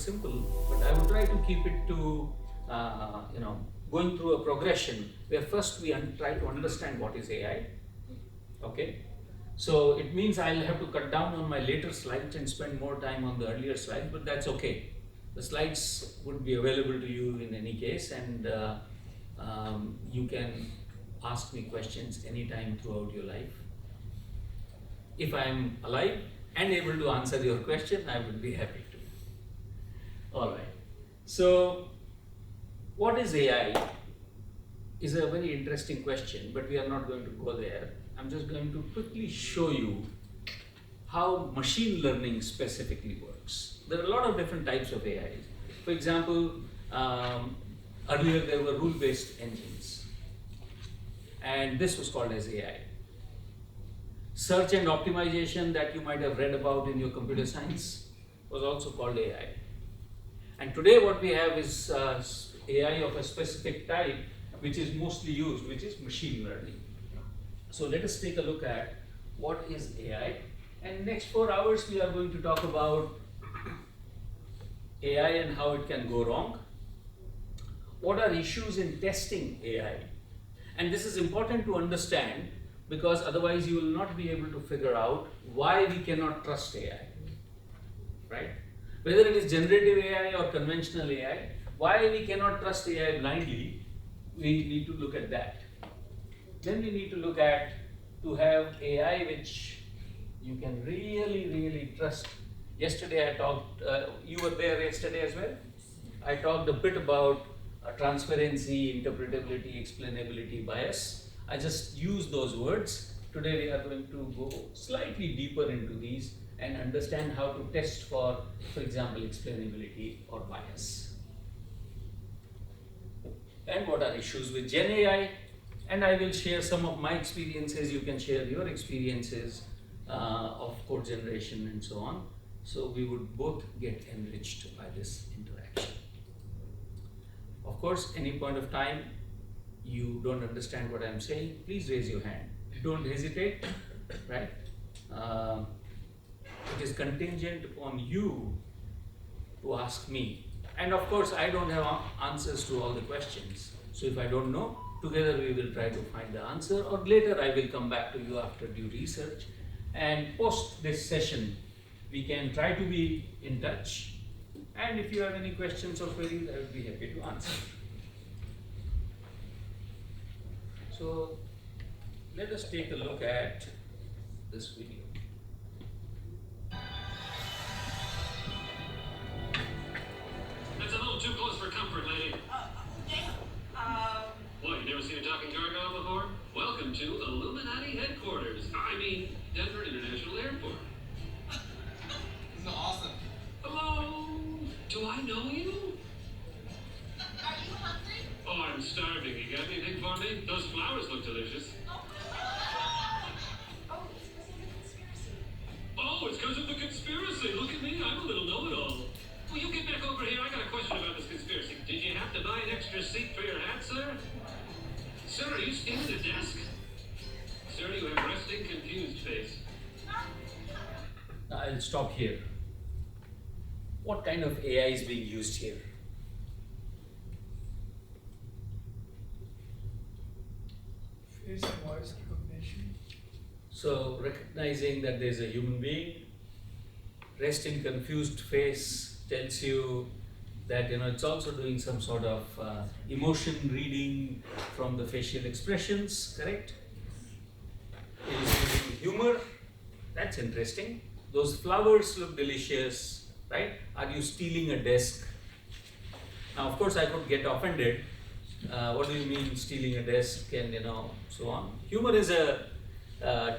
simple, but I will try to keep it to, going through a progression where first we try to understand what is AI. Okay, so it means I'll have to cut down on my later slides and spend more time on the earlier slides, but that's okay. The slides would be available to you in any case, and you can ask me questions anytime throughout your life. If I'm alive and able to answer your question, I would be happy to. All right. So, what is AI? Is a very interesting question, but we are not going to go there. I'm just going to quickly show you how machine learning specifically works. There are a lot of different types of AIs. For example, earlier there were rule-based engines, and this was called as AI. Search and optimization that you might have read about in your computer science was also called AI. And today what we have is AI of a specific type, which is mostly used, which is machine learning. So let us take a look at what is AI. And next 4 hours we are going to talk about AI and how it can go wrong. What are issues in testing AI? And this is important to understand because otherwise you will not be able to figure out why we cannot trust AI, right? Whether it is generative AI or conventional AI, why we cannot trust AI blindly, we need to look at that. Then we need to look at to have AI which you can really trust. Yesterday I talked, you were there yesterday as well? I talked a bit about transparency, interpretability, explainability, bias. I just used those words. Today we are going to go slightly deeper into these and understand how to test for example, explainability or bias. And what are issues with Gen AI? And I will share some of my experiences. You can share your experiences of code generation and so on. So we would both get enriched by this interaction. Of course, any point of time you don't understand what I'm saying, please raise your hand. Don't hesitate, right? It is contingent upon you to ask me. And of course, I don't have answers to all the questions. So if I don't know, together we will try to find the answer, or later I will come back to you after due research. And post this session, we can try to be in touch. And if you have any questions or queries, I would be happy to answer. So let us take a look at this video. That's a little too close for comfort, lady. What, you never seen a talking gargoyle before? Welcome to Illuminati headquarters. I mean, Denver International Airport. This is awesome. Hello? Do I know you? Are you hungry? Oh, I'm starving. You got anything for me? Those flowers look delicious. Oh, it's because of the conspiracy. Oh, it's because of the conspiracy. Look at me. I'm a little know-it-all. Will you get back over here? I got a question about this conspiracy. Did you have to buy an extra seat for your hat, sir? Sir, are you stealing a desk? Sir, you have resting, confused face. I'll stop here. What kind of AI is being used here? Face and voice recognition. So recognizing that there's a human being, resting confused face tells you that it's also doing some sort of emotion reading from the facial expressions, correct? It is using humor. That's interesting. Those flowers look delicious, right? Are you stealing a desk? Now, of course, I could get offended. What do you mean stealing a desk and so on? Humor is a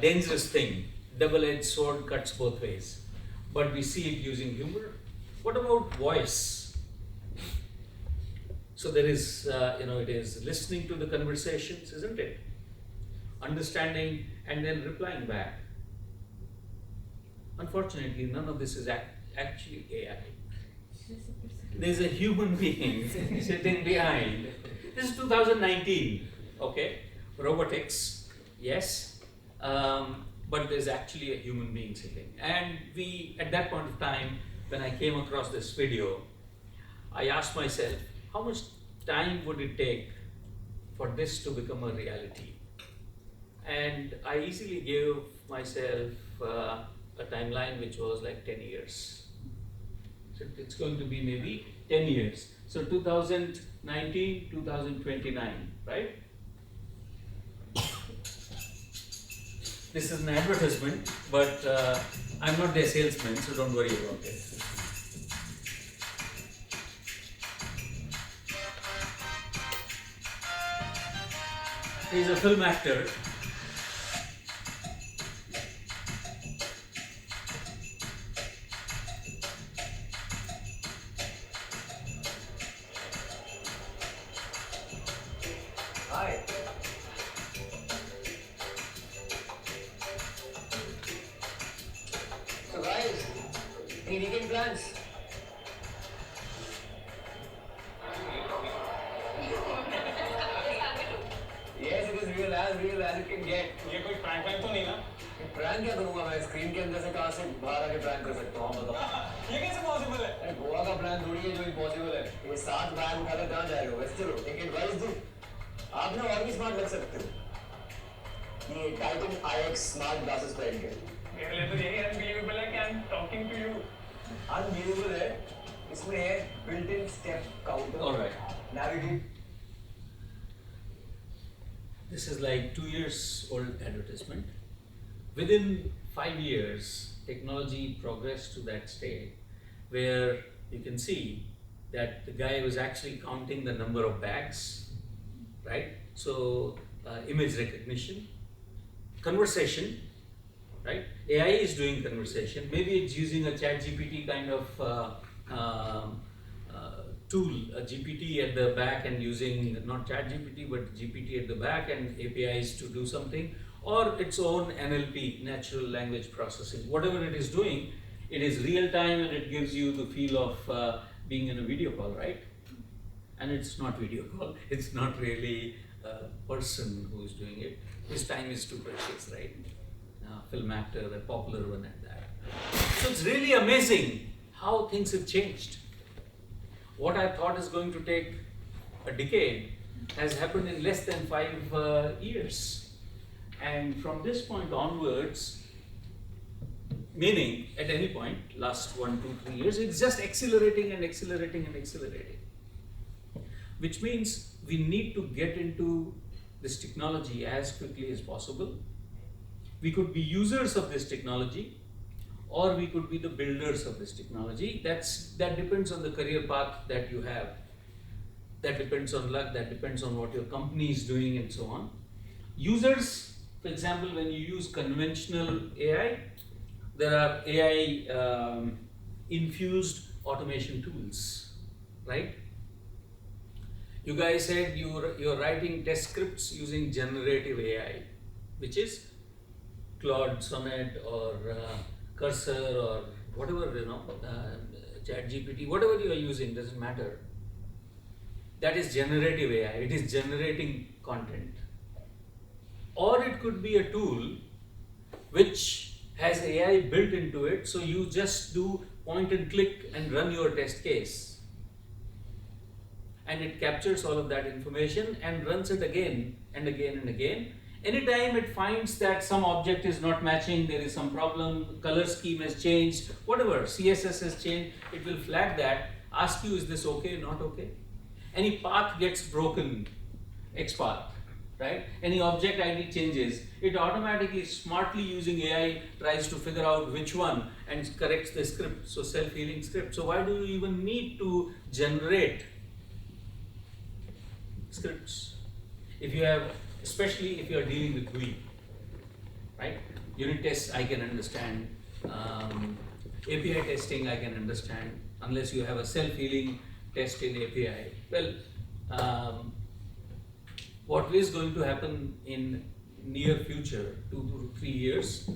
dangerous thing. Double-edged sword cuts both ways. But we see it using humor. What about voice? So there is, it is listening to the conversations, isn't it? Understanding and then replying back. Unfortunately, none of this is actually AI. There's a human being sitting behind. This is 2019, okay? Robotics, yes. But there's actually a human being sitting. And we, at that point of time, when I came across this video, I asked myself, how much time would it take for this to become a reality? And I easily gave myself a timeline which was like 10 years. So it's going to be maybe 10 years. So 2019, 2029, right? This is an advertisement, but I'm not their salesman, so don't worry about it. He's a film actor. Hi. So guys, any weekend plans? Yes, it is real as it can get. ये कोई prank तो नहीं ना? Prank क्या करूंगा मैं screen के अंदर से कहाँ से बाहर आके प्रैंक कर सकता हूँ आप बताओ। ये कैसे possible है? अरे गोवा का प्लान थोड़ी है जो इम्पॉसिबल है। ये 7 बैग उठाकर कहाँ जाएगा? वैसे चलो एक एडवाइस दूँ। आप ना और भी स्मार्ट लग सकते हो। ये टाइटन IX स्मार्ट ग्लासेस पहन के। मेरे लिए तो यही unbelievable है कि I'm talking to you. Unbelievable है। इसमें है built-in step counter. All right. Navigate. This is like 2 years old advertisement. Within 5 years, technology progressed to that state where you can see that the guy was actually counting the number of bags, right? So image recognition, conversation, right? AI is doing conversation. Maybe it's using a ChatGPT kind of tool, a GPT at the back and using not ChatGPT but GPT at the back and APIs to do something, or its own NLP, natural language processing. Whatever it is doing, it is real time and it gives you the feel of being in a video call, right? And it's not video call, it's not really a person who is doing it. His time is too precious, right? Film actor, a popular one at that. So it's really amazing how things have changed. What I thought is going to take a decade has happened in less than 5 years. And from this point onwards, meaning at any point, last 1, 2, 3 years, it's just accelerating and accelerating and accelerating. Which means we need to get into this technology as quickly as possible. We could be users of this technology, or we could be the builders of this technology. That depends on the career path that you have. That depends on luck, that depends on what your company is doing and so on. Users, for example, when you use conventional AI, there are AI infused automation tools, right? You guys said you're writing test scripts using generative AI, which is Claude, Sonnet, or Cursor, or whatever, ChatGPT, whatever you are using, doesn't matter. That is generative AI, it is generating content. Or it could be a tool which has AI built into it, so you just do point and click and run your test case. And it captures all of that information and runs it again and again and again. Anytime it finds that some object is not matching, there is some problem, color scheme has changed, whatever, CSS has changed, it will flag that, ask you, is this okay, not okay? Any path gets broken, XPath, right? Any object ID changes, it automatically, smartly using AI, tries to figure out which one and corrects the script, so self-healing script. So why do you even need to generate scripts? If you have, especially if you are dealing with GUI, right? Unit tests I can understand, API testing I can understand, unless you have a self-healing test in API. Well, what is going to happen in near future, 2 to 3 years,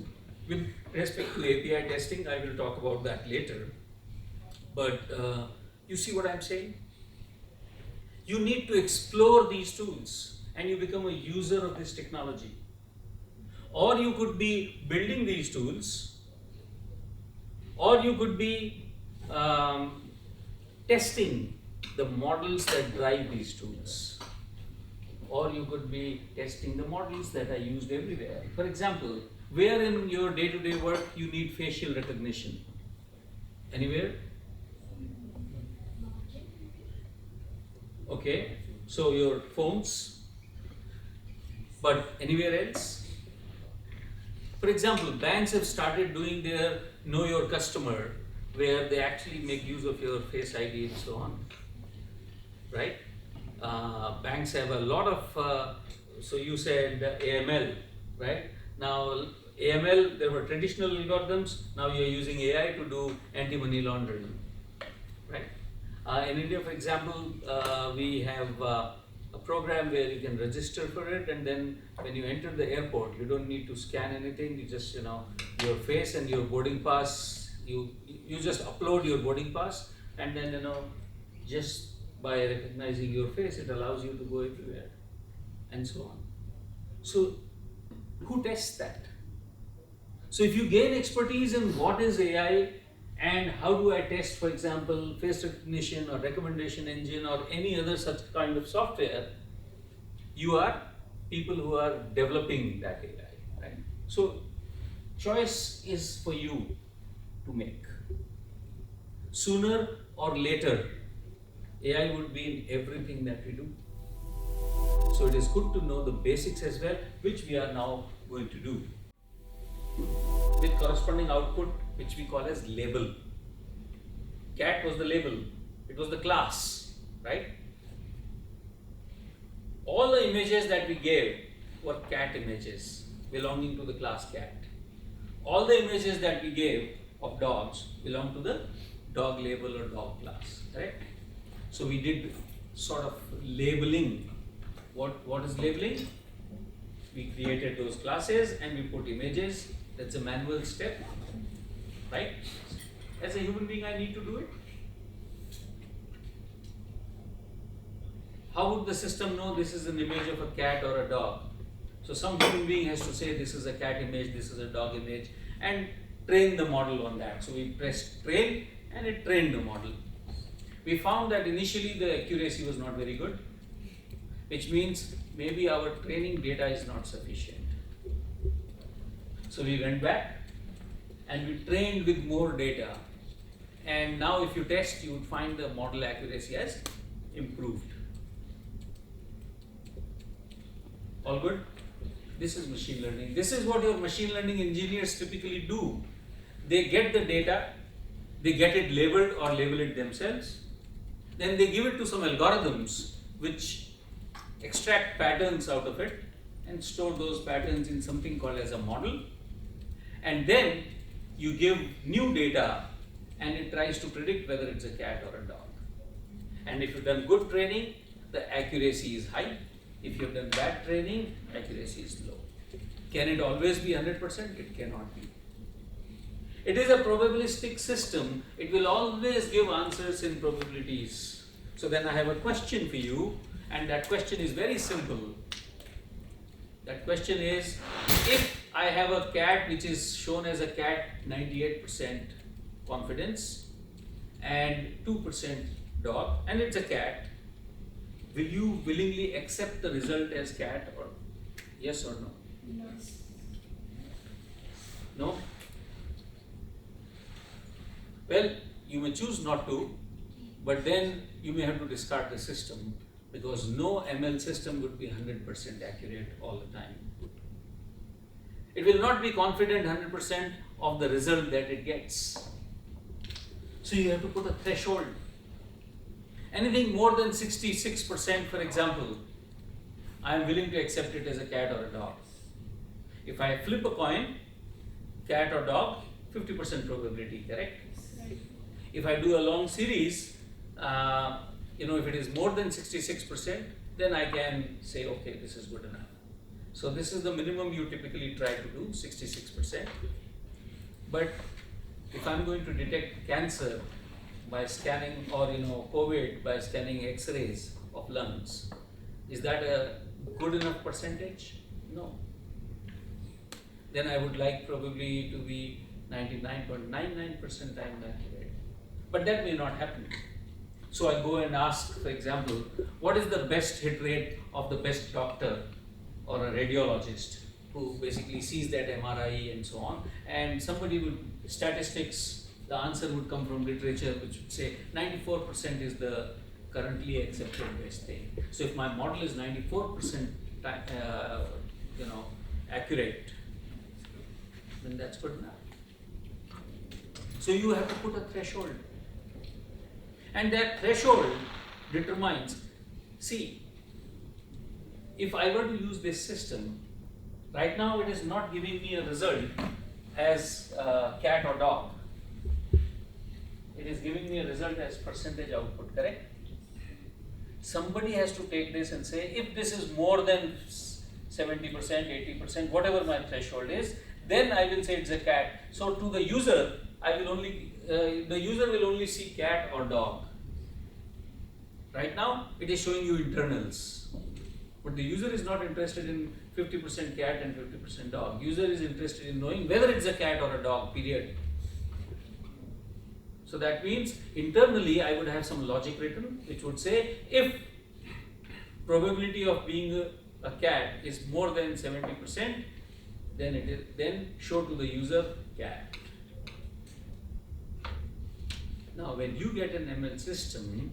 with respect to API testing, I will talk about that later. But you see what I'm saying? You need to explore these tools and you become a user of this technology. Or you could be building these tools, or you could be testing the models that drive these tools. Or you could be testing the models that are used everywhere. For example, where in your day-to-day work you need facial recognition? Anywhere? Okay, so your phones, but anywhere else? For example, banks have started doing their know your customer, where they actually make use of your face ID and so on, right? Banks have a lot of, so you said AML, right? Now AML, there were traditional algorithms, now you're using AI to do anti-money laundering, right? In India, for example, we have a program where you can register for it, and then when you enter the airport, you don't need to scan anything, you just, your face and your boarding pass, you just upload your boarding pass, and then, just by recognizing your face, it allows you to go everywhere, and so on. So, who tests that? So, if you gain expertise in what is AI and how do I test, for example, face recognition or recommendation engine or any other such kind of software, you are people who are developing that AI, right? So, choice is for you to make. Sooner or later, AI would be in everything that we do. So it is good to know the basics as well, which we are now going to do. With corresponding output, which we call as label. Cat was the label, it was the class, right? All the images that we gave were cat images belonging to the class cat. All the images that we gave of dogs belong to the dog label or dog class, correct? So we did sort of labeling. What is labeling? We created those classes and we put images. That's a manual step, right? As a human being, I need to do it. How would the system know this is an image of a cat or a dog? So some human being has to say this is a cat image, this is a dog image, and train the model on that. So we pressed train and it trained the model. We found that initially the accuracy was not very good, which means maybe our training data is not sufficient. So we went back and we trained with more data. And now if you test, you would find the model accuracy has improved. All good? This is machine learning. This is what your machine learning engineers typically do. They get the data, they get it labeled or label it themselves. Then they give it to some algorithms which extract patterns out of it and store those patterns in something called as a model. And then you give new data and it tries to predict whether it's a cat or a dog. And if you've done good training, the accuracy is high. If you've done bad training, accuracy is low. Can it always be 100%? It cannot be. It is a probabilistic system. It will always give answers in probabilities. So then I have a question for you, and that question is very simple. That question is, if I have a cat which is shown as a cat 98% confidence and 2% dog, and it's a cat, will you willingly accept the result as cat, or yes or no? Yes. No? Well, you may choose not to, but then you may have to discard the system, because no ML system would be 100% accurate all the time. It will not be confident 100% of the result that it gets. So you have to put a threshold. Anything more than 66%, for example, I am willing to accept it as a cat or a dog. If I flip a coin, cat or dog, 50% probability, correct? Right. If I do a long series, if it is more than 66%, then I can say, okay, this is good enough. So this is the minimum you typically try to do, 66%. But if I'm going to detect cancer by scanning, or COVID by scanning X-rays of lungs, is that a good enough percentage? No. Then I would like probably to be 99.99% time accurate. But that may not happen. So I go and ask, for example, what is the best hit rate of the best doctor or a radiologist who basically sees that MRI and so on, and somebody would, statistics, the answer would come from literature which would say 94% is the currently accepted best thing. So if my model is 94% accurate, then that's good enough. So you have to put a threshold. And that threshold determines, see, if I were to use this system, right now it is not giving me a result as cat or dog. It is giving me a result as percentage output, correct? Somebody has to take this and say, if this is more than 70%, 80%, whatever my threshold is, then I will say it's a cat. So to the user, I will only, the user will only see cat or dog. Right now, it is showing you internals. But the user is not interested in 50% cat and 50% dog. User is interested in knowing whether it's a cat or a dog, period. So that means internally I would have some logic written which would say if probability of being a cat is more than 70%, then it is then show to the user cat. Now when you get an ML system,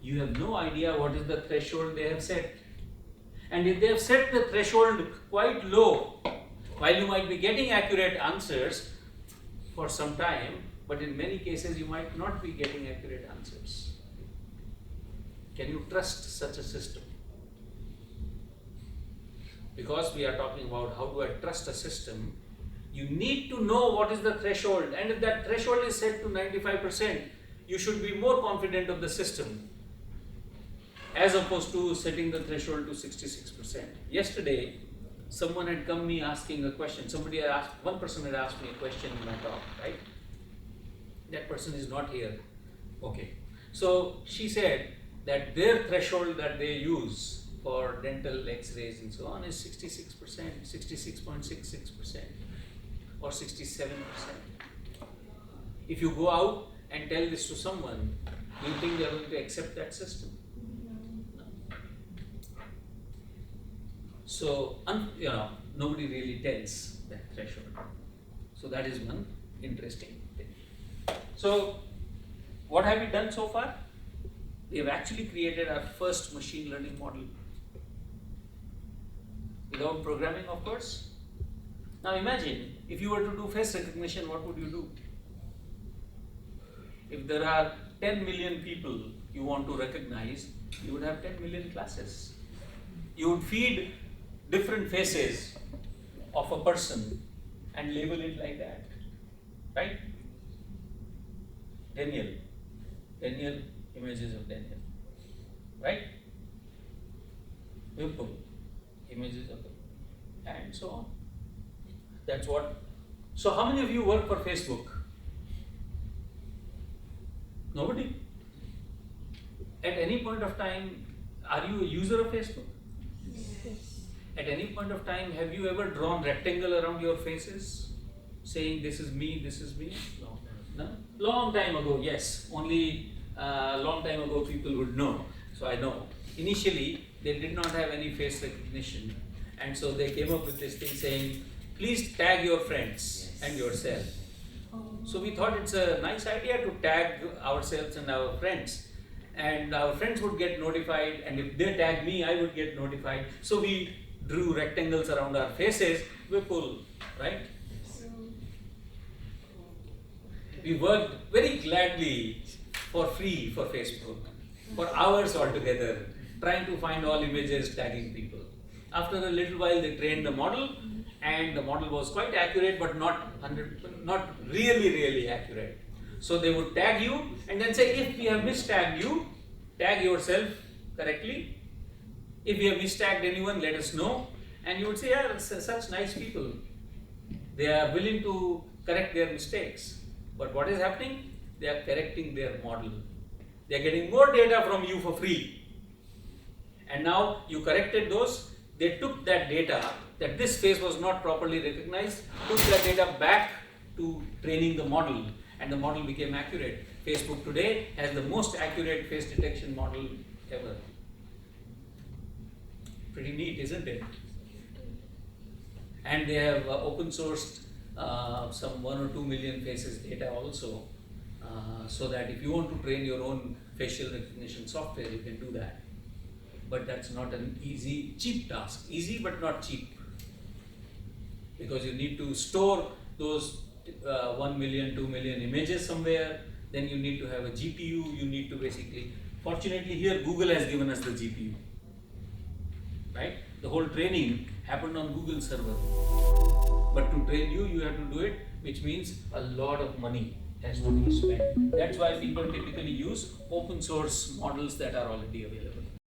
you have no idea what is the threshold they have set. And if they have set the threshold quite low, while you might be getting accurate answers for some time, but in many cases you might not be getting accurate answers. Can you trust such a system? Because we are talking about how do I trust a system, you need to know what is the threshold, and if that threshold is set to 95%, you should be more confident of the system as opposed to setting the threshold to 66%. Yesterday, someone had come me asking a question. One person had asked me a question in my talk, right? That person is not here. Okay. So she said that their threshold that they use for dental x-rays and so on is 66%, 66.66% or 67%. If you go out and tell this to someone, do you think they are going to accept that system? No. So, nobody really tells that threshold. So that is one interesting thing. So, what have we done so far? We have actually created our first machine learning model. Without programming, of course. Now imagine, if you were to do face recognition, what would you do? If there are 10 million people you want to recognize, you would have 10 million classes. You would feed different faces of a person and label it like that, right? Daniel, images of Daniel, right? Vipul, images of him, and so on. That's what. So how many of you work for Facebook? Nobody. At any point of time, are you a user of Facebook? Yes. At any point of time, have you ever drawn rectangle around your faces, saying this is me, this is me? No. No? Long time ago, yes. Only long time ago people would know. So I know. Initially, they did not have any face recognition, and so they came up with this thing saying, please tag your friends and yourself. So we thought it's a nice idea to tag ourselves and our friends, and our friends would get notified, and if they tag me, I would get notified. So we drew rectangles around our faces. Vipul, right? We worked very gladly for free for Facebook for hours altogether, trying to find all images, tagging people. After a little while, they trained the model, and the model was quite accurate, but not really accurate. So they would tag you and then say, if we have mistagged you, tag yourself correctly. If we have mistagged anyone, let us know. And you would say, yeah, such nice people. They are willing to correct their mistakes. But what is happening? They are correcting their model. They are getting more data from you for free. And now you corrected those. They took that data, that this face was not properly recognized, took that data back to training the model, and the model became accurate. Facebook today has the most accurate face detection model ever. Pretty neat, isn't it? And they have open sourced some 1 or 2 million faces data also, so that if you want to train your own facial recognition software, you can do that. But that's not an easy, cheap task. Easy but not cheap. Because you need to store those 1 million, 2 million images somewhere, then you need to have a GPU, you need to basically, fortunately here Google has given us the GPU, right? The whole training happened on Google server. But to train you, you have to do it, which means a lot of money has to be spent. That's why people typically use open source models that are already available.